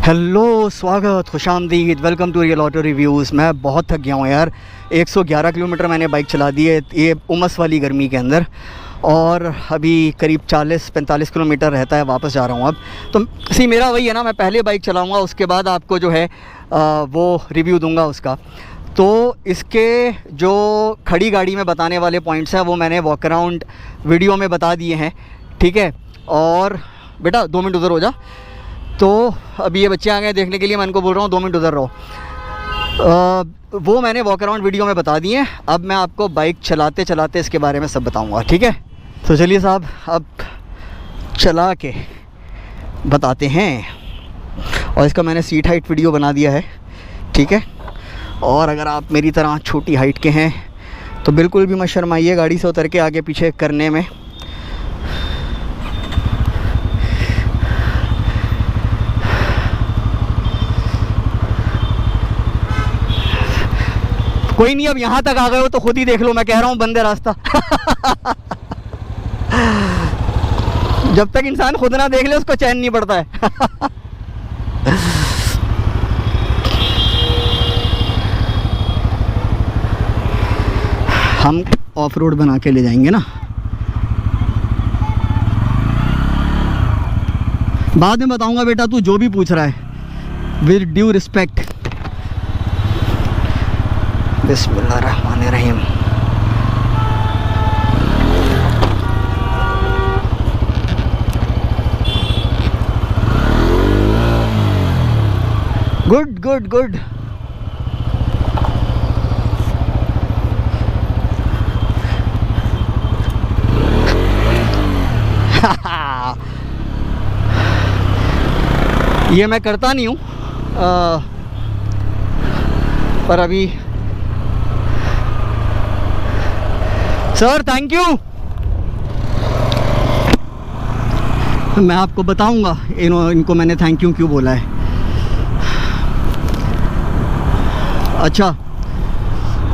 Hello, स्वागत, खुशामदीद, welcome to Real Auto Reviews. मैं बहुत थक गया हूँ यार। 111 किलोमीटर मैंने बाइक चला दी है ये उमस वाली गर्मी के अंदर, और अभी करीब 40-45 किलोमीटर रहता है, वापस जा रहा हूँ अब। तो मेरा वही है ना, मैं पहले बाइक चलाऊँगा, उसके बाद आपको जो है वो रिव्यू दूँगा उसका। तो इसके जो खड़ी गाड़ी में बताने वाले पॉइंट्स हैं वो मैंने वॉक अराउंड वीडियो में बता दिए हैं, ठीक है। और बेटा 2 मिनट उधर हो जा। तो अभी ये बच्चे आ गए देखने के लिए, मैं इनको बोल रहा हूँ 2 मिनट उधर रहो। वो मैंने वॉक अराउंड वीडियो में बता दिए। अब मैं आपको बाइक चलाते चलाते इसके बारे में सब बताऊँगा, ठीक है। तो चलिए साहब, अब चला के बताते हैं। और इसका मैंने सीट हाइट वीडियो बना दिया है, ठीक है। और अगर आप मेरी तरह छोटी हाइट के हैं तो बिल्कुल भी मत शर्माइए गाड़ी से उतर के आगे पीछे करने में। कोई नहीं, अब यहाँ तक आ गए हो तो खुद ही देख लो, मैं कह रहा हूँ बंद है रास्ता। जब तक इंसान खुद ना देख ले उसको चैन नहीं पड़ता है। हम ऑफ रोड बना के ले जाएंगे ना, बाद में बताऊंगा बेटा, तू जो भी पूछ रहा है विद ड्यू रिस्पेक्ट। बिस्मिल्लाहिर्रहमानिर्रहीम। Good good good. ये मैं करता नहीं हूँ, पर अभी सर थैंक यू, मैं आपको बताऊंगा इनको मैंने थैंक यू क्यों बोला है। अच्छा,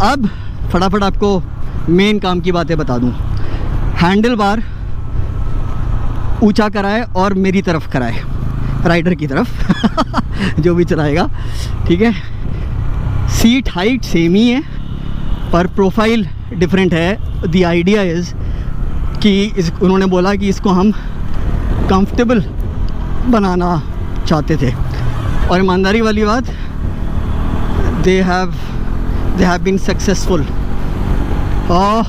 अब फटाफट आपको मेन काम की बातें बता दूं। हैंडल बार ऊंचा कराए और मेरी तरफ कराए, राइडर की तरफ। जो भी चलाएगा, ठीक है। सीट हाइट सेम ही है पर प्रोफाइल डिफरेंट है। द आइडिया इज़ कि उन्होंने बोला कि इसको हम कंफर्टेबल बनाना चाहते थे, और ईमानदारी वाली बात, दे हैव बीन सक्सेसफुल। और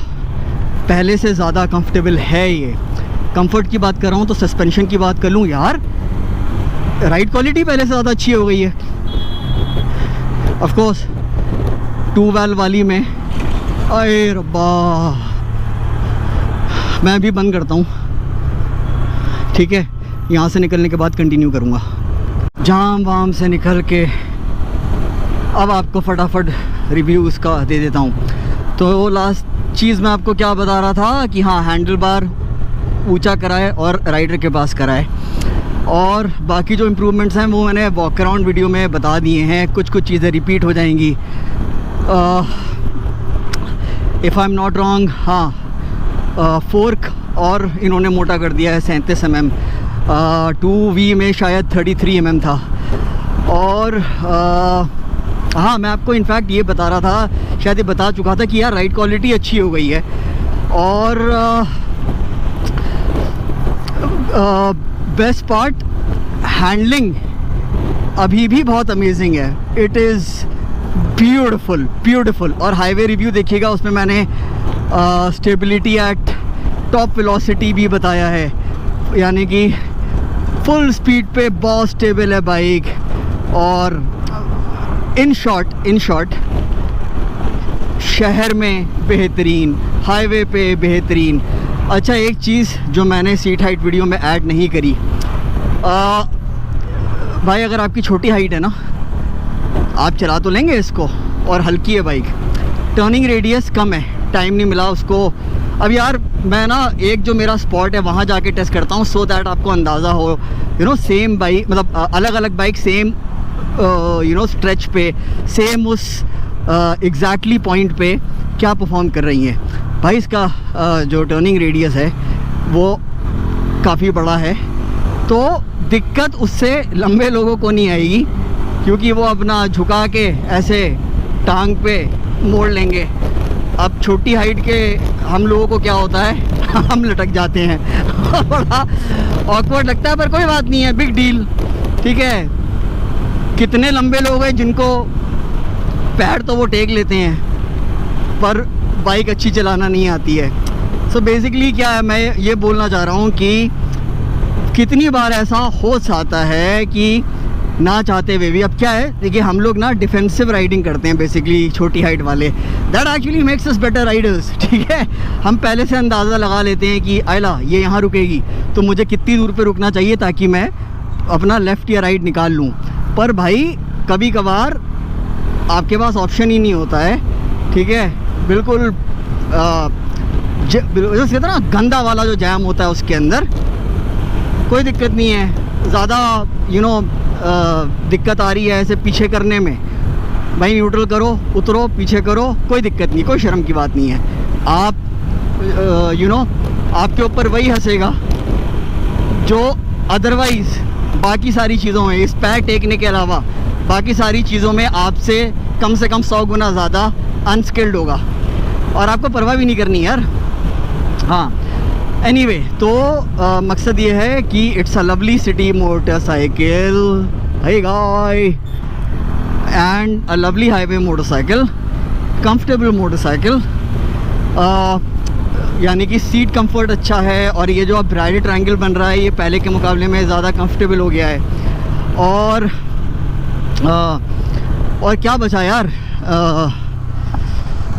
पहले से ज़्यादा कंफर्टेबल है ये। कंफर्ट की बात कर रहा हूँ तो सस्पेंशन की बात कर लूँ यार, राइड क्वालिटी पहले से ज़्यादा अच्छी हो गई है। ऑफ कोर्स 2 वाल्व वाली में, अरे रब्बा, मैं अभी बंद करता हूँ, ठीक है। यहाँ से निकलने के बाद कंटिन्यू करूँगा। जाम वाम से निकल के अब आपको फटाफट रिव्यू उसका दे देता हूँ। तो लास्ट चीज़ मैं आपको क्या बता रहा था कि हाँ, हैंडल बार ऊँचा कराए और राइडर के पास कराए, और बाकी जो इम्प्रूवमेंट्स हैं वो मैंने वॉक अराउंड वीडियो में बता दिए हैं। कुछ चीज़ें रिपीट हो जाएंगी। If I am not wrong, हाँ, फोर्क और इन्होंने मोटा कर दिया है 37 mm। 2V में शायद 33 mm था। और हाँ, मैं आपको इनफैक्ट ये बता रहा था, शायद ये बता चुका था कि यार राइड क्वालिटी अच्छी हो गई है। और बेस्ट पार्ट, हैंडलिंग अभी भी बहुत अमेजिंग है। It is beautiful beautiful. और हाईवे रिव्यू देखिएगा, उसमें मैंने स्टेबिलिटी एट टॉप वेलोसिटी भी बताया है, यानी कि फुल स्पीड पे बहुत स्टेबल है बाइक। और इन शॉर्ट शहर में बेहतरीन, हाईवे पे बेहतरीन। अच्छा, एक चीज़ जो मैंने सीट हाइट वीडियो में ऐड नहीं करी, भाई अगर आपकी छोटी हाइट है ना, आप चला तो लेंगे इसको, और हल्की है बाइक, टर्निंग रेडियस कम है, टाइम नहीं मिला उसको। अब यार मैं ना एक जो मेरा स्पॉट है वहाँ जाके टेस्ट करता हूँ, सो दैट आपको अंदाज़ा हो, सेम बाइक, मतलब अलग अलग बाइक सेम स्ट्रेच पे, सेम उस एग्जैक्टली पॉइंट पे क्या परफॉर्म कर रही हैं। भाई इसका जो टर्निंग रेडियस है वो काफ़ी बड़ा है, तो दिक्कत उससे लंबे लोगों को नहीं आएगी, क्योंकि वो अपना झुका के ऐसे टांग पे मोड़ लेंगे। अब छोटी हाइट के हम लोगों को क्या होता है, हम लटक जाते हैं बड़ा ऑकवर्ड लगता है, पर कोई बात नहीं है, बिग डील। ठीक है, कितने लंबे लोग हैं जिनको पैर तो वो टेक लेते हैं, पर बाइक अच्छी चलाना नहीं आती है। सो बेसिकली क्या है, मैं ये बोलना चाह रहा हूँ कि कितनी बार ऐसा हो जाता है कि ना चाहते हुए भी। अब क्या है, देखिए हम लोग ना डिफेंसिव राइडिंग करते हैं बेसिकली, छोटी हाइट वाले। That actually makes us better Riders. ठीक है, हम पहले से अंदाज़ा लगा लेते हैं कि आयला ये यहाँ रुकेगी तो मुझे कितनी दूर पे रुकना चाहिए ताकि मैं अपना लेफ़्ट या राइट निकाल लूँ। पर भाई कभी कभार आपके पास ऑप्शन ही नहीं होता है। ठीक है, बिल्कुल जैसे कहते हैं ना, गंदा वाला जो जैम होता है उसके अंदर कोई दिक्कत नहीं है, ज़्यादा दिक्कत आ रही है ऐसे पीछे करने में, भाई न्यूट्रल करो, उतरो, पीछे करो, कोई दिक्कत नहीं, कोई शर्म की बात नहीं है। आप आपके ऊपर वही हंसेगा जो अदरवाइज़ बाकी सारी चीज़ों में, इस पैर टेकने के अलावा बाकी सारी चीज़ों में आपसे कम से कम 100 गुना ज़्यादा अनस्किल्ड होगा, और आपको परवाह भी नहीं करनी यार। हाँ, एनीवे, तो मकसद ये है कि it's a lovely city motorcycle, hey guy, and a lovely highway motorcycle, comfortable motorcycle, यानी कि सीट कंफर्ट अच्छा है, और ये जो अब ब्राइडल ट्रायंगल बन रहा है ये पहले के मुकाबले में ज़्यादा कंफर्टेबल हो गया है। और क्या बचा यार,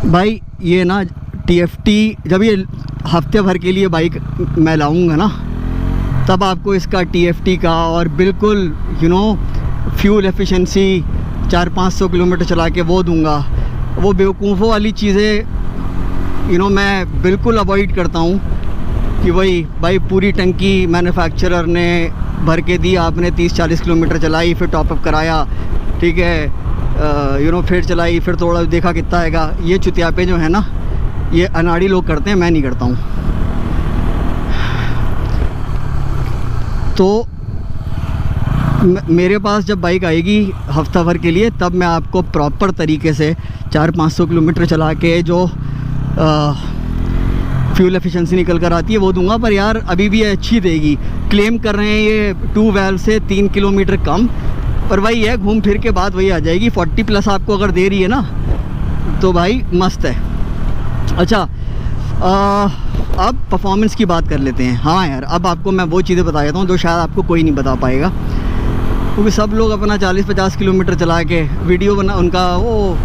भाई ये ना TFT, जब ये हफ्ते भर के लिए बाइक मैं लाऊंगा ना, तब आपको इसका TFT का और बिल्कुल फ्यूल एफिशिएंसी 400-500 किलोमीटर चला के वो दूंगा। वो बेवकूफ़ों वाली चीज़ें मैं बिल्कुल अवॉइड करता हूँ कि वही भाई पूरी टंकी मैन्युफैक्चरर ने भर के दी, आपने 30-40 किलोमीटर चलाई, फिर टॉपअप कराया, ठीक है, फिर चलाई, फिर थोड़ा देखा कितना आएगा। ये चुतियापे जो है ना, ये अनाड़ी लोग करते हैं, मैं नहीं करता हूँ। तो मेरे पास जब बाइक आएगी हफ्ता भर के लिए, तब मैं आपको प्रॉपर तरीके से 400-500 किलोमीटर चला के जो फ्यूल एफिशिएंसी निकल कर आती है वो दूंगा। पर यार अभी भी अच्छी देगी, क्लेम कर रहे हैं ये 2 वैल्व से 3 किलोमीटर कम, पर वही है, घूम फिर के बाद वही आ जाएगी। 40+ आपको अगर दे रही है ना तो भाई मस्त है। अच्छा, अब परफॉर्मेंस की बात कर लेते हैं। हाँ यार, अब आपको मैं वो चीज़ें बता देता हूँ जो शायद आपको कोई नहीं बता पाएगा, क्योंकि सब लोग अपना 40-50 किलोमीटर चला के वीडियो बना, उनका वो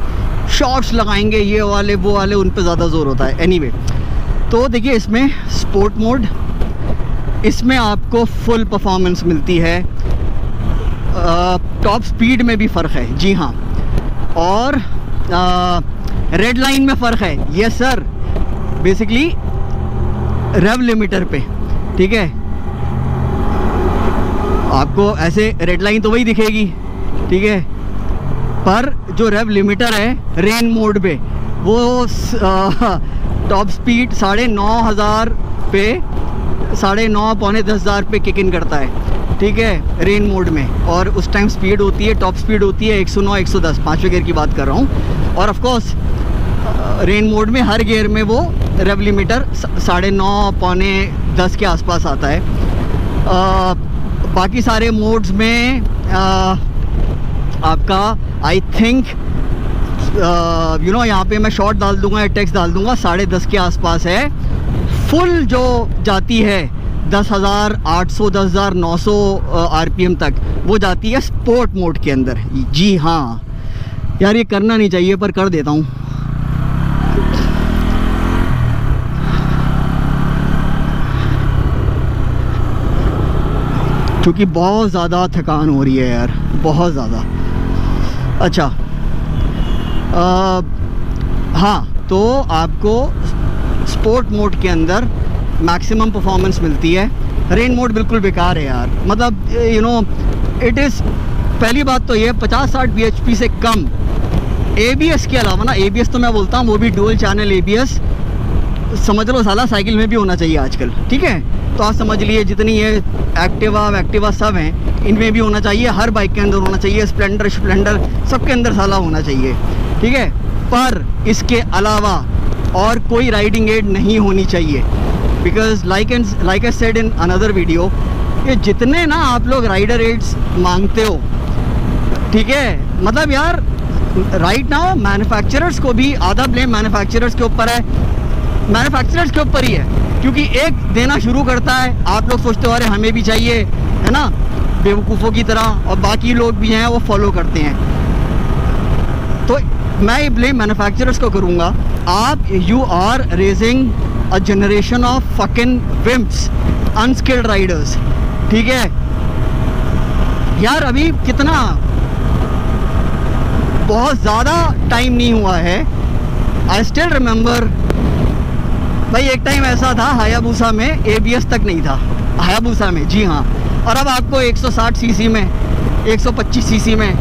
शॉर्ट्स लगाएंगे, ये वाले वो वाले, उन पे ज़्यादा ज़ोर होता है। एनीवे, तो देखिए इसमें स्पोर्ट मोड, इसमें आपको फुल परफॉर्मेंस मिलती है, टॉप स्पीड में भी फ़र्क है, जी हाँ, और रेड लाइन में फ़र्क है, यस सर, बेसिकली रेव लिमिटर पे। ठीक है, आपको ऐसे रेड लाइन तो वही दिखेगी, ठीक है, पर जो रेव लिमिटर है रेन मोड पे, वो टॉप स्पीड 9,500 पे, 9.5 पौने 10,000 पे किक इन करता है। ठीक है, रेन मोड में, और उस टाइम स्पीड होती है, टॉप स्पीड होती है 109-110, 5वें गियर की बात कर रहा हूँ। और ऑफ कोर्स रेन मोड में हर गियर में वो रेव लिमिटर 9.5 पौने 10 के आसपास आता है। बाकी सारे मोड्स में आपका आई थिंक यहाँ पे मैं शॉर्ट डाल दूंगा या टेक्स्ट डाल दूंगा, 10.5 के आसपास है। फुल जो जाती है 10,800 10,900 RPM तक, वो जाती है स्पोर्ट मोड के अंदर। जी हाँ यार, ये करना नहीं चाहिए पर कर देता हूँ। क्योंकि बहुत ज़्यादा थकान हो रही है यार, बहुत ज़्यादा। अच्छा, हाँ, तो आपको स्पोर्ट मोड के अंदर मैक्सिमम परफॉर्मेंस मिलती है। रेन मोड बिल्कुल बेकार है यार, मतलब इट इज़, पहली बात तो ये 50-60 bhp से कम ABS के अलावा ना, ABS तो मैं बोलता हूँ वो भी डुअल चैनल ABS, समझ लो साला साइकिल में भी होना चाहिए आजकल। ठीक है, तो आप समझ लिए जितनी ये एक्टिवा सब हैं, इनमें भी होना चाहिए, हर बाइक के अंदर होना चाहिए, स्प्लेंडर सबके अंदर साला होना चाहिए, ठीक है। पर इसके अलावा और कोई राइडिंग एड नहीं होनी चाहिए, because like I said in another video, ये जितने ना आप लोग राइडर एड्स मांगते हो, ठीक है, मतलब यार राइट नाउ मैन्युफैक्चरर्स को भी आधा ब्लेम मैन्युफैक्चरर्स के ऊपर है, मैन्युफैक्चरर्स के ऊपर ही है, क्योंकि एक देना शुरू करता है, आप लोग सोचते हो अरे हमें भी चाहिए, है ना, बेवकूफ़ों की तरह, और बाकी लोग भी हैं वो फॉलो करते हैं। तो मैं ये ब्लेम मैन्युफैक्चरर्स को करूँगा। आप you are raising a generation of fucking wimps, unskilled riders, ठीक है यार। अभी कितना बहुत ज़्यादा टाइम नहीं हुआ है, आई स्टिल रिमेंबर भाई, एक टाइम ऐसा था हायाबुसा में ABS तक नहीं था, हायाबुसा में, जी हाँ, और अब आपको 160 सीसी में, 125 सीसी में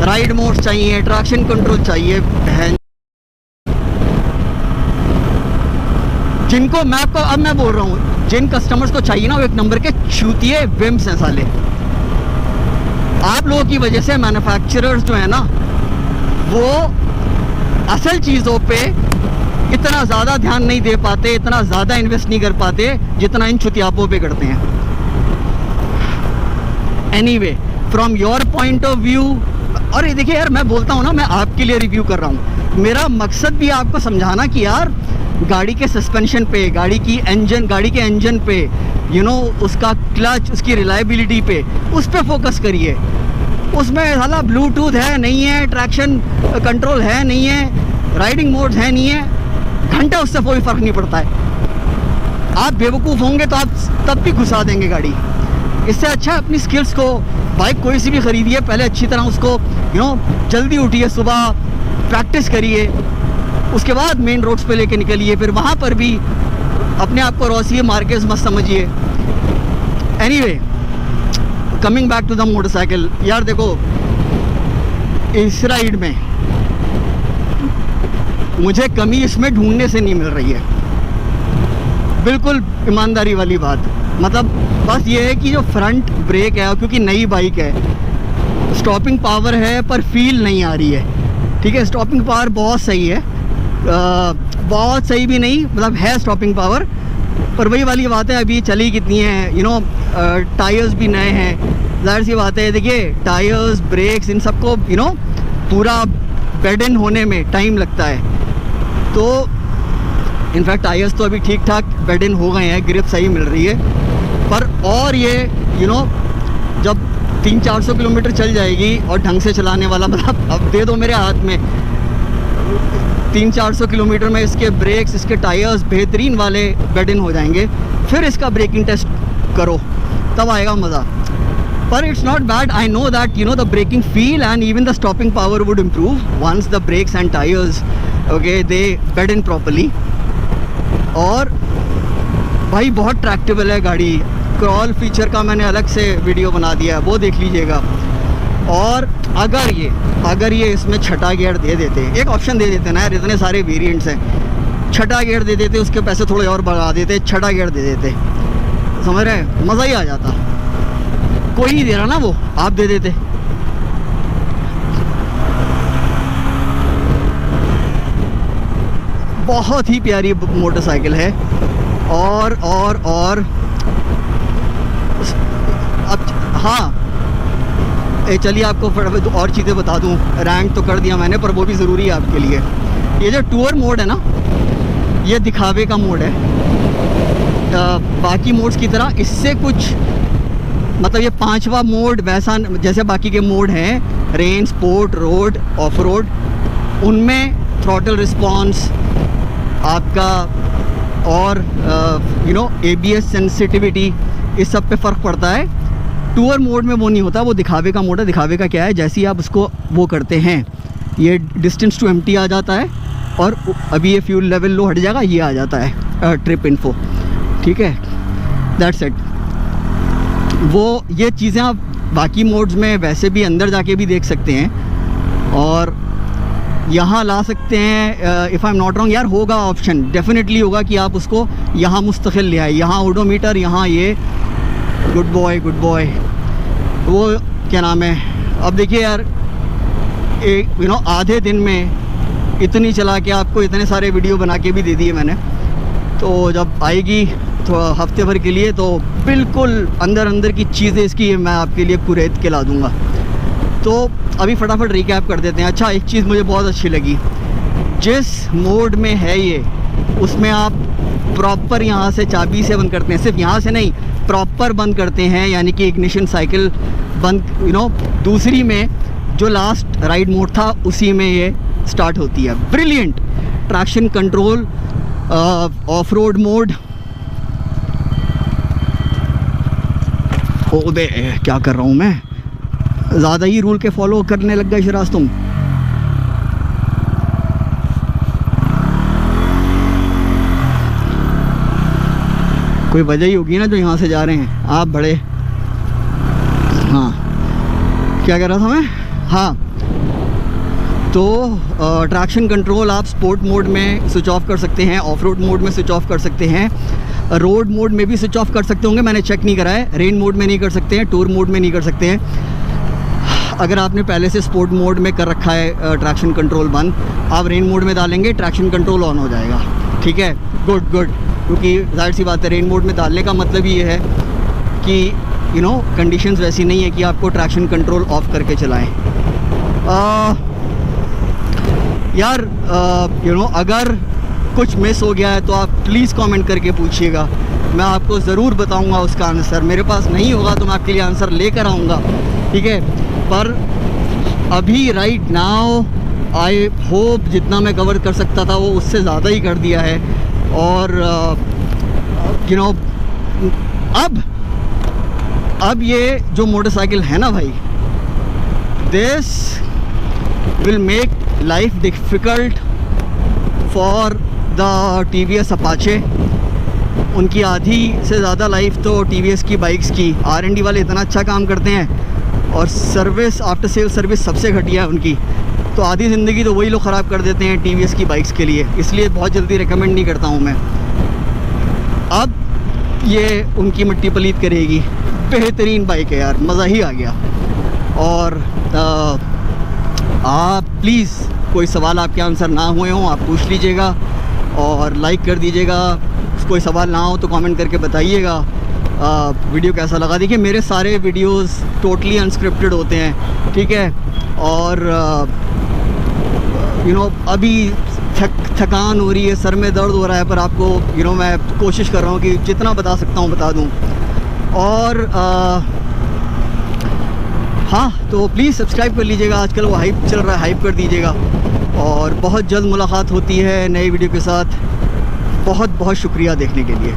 राइड मोड्स चाहिए, ट्रैक्शन कंट्रोल चाहिए, जिनको मैं आपको अब मैं बोल रहा हूँ, जिन कस्टमर्स को चाहिए ना, वो एक नंबर के चूतिए विम्स हैं साले। आप लोगों की वजह से मैन्युफैक्चरर्स जो है ना, वो असल चीज़ों पे इतना ज़्यादा ध्यान नहीं दे पाते, इतना ज़्यादा इन्वेस्ट नहीं कर पाते जितना इन चुतियापों पे करते हैं। Anyway, from your point of view, और ये देखिए यार, मैं बोलता हूँ ना, मैं आपके लिए रिव्यू कर रहा हूँ, मेरा मकसद भी आपको समझाना कि यार गाड़ी के सस्पेंशन पे, गाड़ी के इंजन पे, यू नो, उसका क्लच, उसकी रिलायबिलिटी पे, उस पे फोकस करिए। उसमें साला ब्लूटूथ है नहीं है, ट्रैक्शन कंट्रोल है नहीं है, राइडिंग मोड्स है नहीं है, घंटा उससे कोई फ़र्क नहीं पड़ता है। आप बेवकूफ़ होंगे तो आप तब भी घुसा देंगे गाड़ी। इससे अच्छा अपनी स्किल्स को, बाइक कोई सी भी खरीदिए, पहले अच्छी तरह उसको जल्दी उठिए, सुबह प्रैक्टिस करिए, उसके बाद मेन रोड्स पे लेके निकलिए, फिर वहाँ पर भी अपने आप को रोसिए, मार्केस मत समझिए। Anyway, coming back to the motorcycle, यार देखो, इस राइड में मुझे कमी इसमें ढूंढने से नहीं मिल रही है, बिल्कुल ईमानदारी वाली बात। मतलब बस ये है कि जो फ्रंट ब्रेक है, क्योंकि नई बाइक है, स्टॉपिंग पावर है पर फील नहीं आ रही है, ठीक है। स्टॉपिंग पावर बहुत सही है, बहुत सही भी नहीं, मतलब है स्टॉपिंग पावर, पर वही वाली बात है, अभी चली कितनी है, टायर्स भी नए हैं, ज़ाहिर सी बात है। देखिए, टायर्स, ब्रेक्स, इन सबको पूरा बेड इन होने में टाइम लगता है। तो इनफैक्ट टायर्स तो अभी ठीक ठाक बेड इन हो गए हैं, ग्रिप सही मिल रही है, पर और ये जब 300-400 किलोमीटर चल जाएगी और ढंग से चलाने वाला, मतलब अब दे दो मेरे हाथ में 300-400 किलोमीटर में इसके ब्रेक्स, इसके टायर्स बेहतरीन वाले बेड इन हो जाएंगे, फिर इसका ब्रेकिंग टेस्ट करो, तब आएगा मज़ा। पर it's not bad. I know that the braking feel and even the stopping power would improve once the brakes and tires, okay, they bed in properly. और भाई बहुत ट्रैक्टेबल है गाड़ी, क्रॉल फीचर का मैंने अलग से वीडियो बना दिया है, वो देख लीजिएगा। और अगर ये इसमें छठा गियर दे देते, एक ऑप्शन दे देते ना यार, इतने सारे वेरिएंट्स हैं, छठा गियर दे देते, उसके पैसे थोड़े और बढ़ा देते, छठा गियर दे देते, समझ रहे हैं, मज़ा ही आ जाता। कोई नहीं दे रहा ना, वो आप दे देते। बहुत ही प्यारी मोटरसाइकिल है। और अब हाँ, चलिए आपको और चीज़ें बता दूं, रैंक तो कर दिया मैंने, पर वो भी ज़रूरी है आपके लिए। ये जो टूर मोड है ना, ये दिखावे का मोड है, बाकी मोड्स की तरह इससे कुछ, मतलब ये 5वां मोड वैसा जैसे बाकी के मोड हैं, rain, sport, road, of road, उनमें थ्रॉटल रिस्पॉन्स आपका और ABS सेंसिटिविटी, इस सब पे फ़र्क पड़ता है। टूर मोड में वो नहीं होता, वो दिखावे का मोड है। दिखावे का क्या है, जैसे ही आप उसको वो करते हैं, ये डिस्टेंस टू एम्प्टी आ जाता है, और अभी ये फ्यूल लेवल लो हट जाएगा, ये आ जाता है ट्रिप इन्फो, ठीक है, दैट्स इट। वो ये चीज़ें आप बाकी मोड्स में वैसे भी अंदर जाके भी देख सकते हैं। और यहाँ ला सकते हैं। If I am not wrong यार, होगा ऑप्शन, डेफिनेटली होगा कि आप उसको यहाँ मुस्तकिल ले आए। यहाँ ओडोमीटर, यहाँ ये, गुड बॉय गुड बॉय। वो क्या नाम है, अब देखिए यार, एक आधे दिन में इतनी चला के आपको इतने सारे वीडियो बना के भी दे दिए मैंने। तो जब आएगी थोड़ा हफ्ते भर के लिए, तो बिल्कुल अंदर अंदर की चीज़ें इसकी मैं आपके लिए कुरेद के ला दूँगा। तो अभी फटाफट रिकैप कर देते हैं। अच्छा, एक चीज़ मुझे बहुत अच्छी लगी, जिस मोड में है ये, उसमें आप प्रॉपर यहाँ से चाबी से बंद करते हैं, सिर्फ यहाँ से नहीं, प्रॉपर बंद करते हैं, यानी कि इग्निशन साइकिल बंद। दूसरी में जो लास्ट राइड मोड था उसी में ये स्टार्ट होती है। Brilliant traction control, off road mode. ओ बे, क्या कर रहा हूँ मैं, ज़्यादा ही रूल के फॉलो करने लग गए शराज तुम। कोई वजह ही होगी ना जो यहाँ से जा रहे हैं आप बड़े। हाँ, क्या कह रहा था मैं, हाँ, तो ट्रैक्शन कंट्रोल आप स्पोर्ट मोड में स्विच ऑफ कर सकते हैं, ऑफ रोड मोड में स्विच ऑफ कर सकते हैं, रोड मोड में भी स्विच ऑफ कर सकते होंगे, मैंने चेक नहीं करा है। रेन मोड में नहीं कर सकते हैं, टूर मोड में नहीं कर सकते हैं। अगर आपने पहले से स्पोर्ट मोड में कर रखा है ट्रैक्शन कंट्रोल बंद, आप रेन मोड में डालेंगे, ट्रैक्शन कंट्रोल ऑन हो जाएगा। ठीक है, गुड गुड, क्योंकि जाहिर सी बात है, रेन मोड में डालने का मतलब ये है कि कंडीशंस वैसी नहीं है कि आपको ट्रैक्शन कंट्रोल ऑफ करके चलाएं। यार अगर कुछ मिस हो गया है तो आप प्लीज़ कमेंट करके पूछिएगा, मैं आपको ज़रूर बताऊंगा उसका आंसर। मेरे पास नहीं होगा तो मैं आपके लिए आंसर लेकर आऊँगा, ठीक है। पर अभी राइट नाउ आई होप जितना मैं कवर कर सकता था वो उससे ज़्यादा ही कर दिया है। और अब ये जो मोटरसाइकिल है ना भाई, this will make life difficult for the TVS Apache. उनकी आधी से ज़्यादा लाइफ तो TVS की बाइक्स की, R&D वाले इतना अच्छा काम करते हैं और सर्विस, आफ्टर सेल सर्विस सबसे घटिया है उनकी, तो आधी ज़िंदगी तो वही लोग ख़राब कर देते हैं TVS की बाइक्स के लिए, इसलिए बहुत जल्दी रिकमेंड नहीं करता हूँ मैं। अब ये उनकी मिट्टी पलीत करेगी। बेहतरीन बाइक है यार, मज़ा ही आ गया। और आप प्लीज़, कोई सवाल आपके आंसर ना हुए हों आप पूछ लीजिएगा और लाइक कर दीजिएगा। कोई सवाल ना हो तो कमेंट करके बताइएगा वीडियो कैसा लगा। देखिए, मेरे सारे वीडियोस टोटली अनस्क्रिप्टेड होते हैं, ठीक है। और अभी थकान हो रही है, सर में दर्द हो रहा है, पर आपको मैं कोशिश कर रहा हूँ कि जितना बता सकता हूँ बता दूँ। और हाँ, तो प्लीज़ सब्सक्राइब कर लीजिएगा, आजकल वो हाइप चल रहा है, हाइप कर दीजिएगा। और बहुत जल्द मुलाकात होती है नए वीडियो के साथ। बहुत बहुत शुक्रिया देखने के लिए।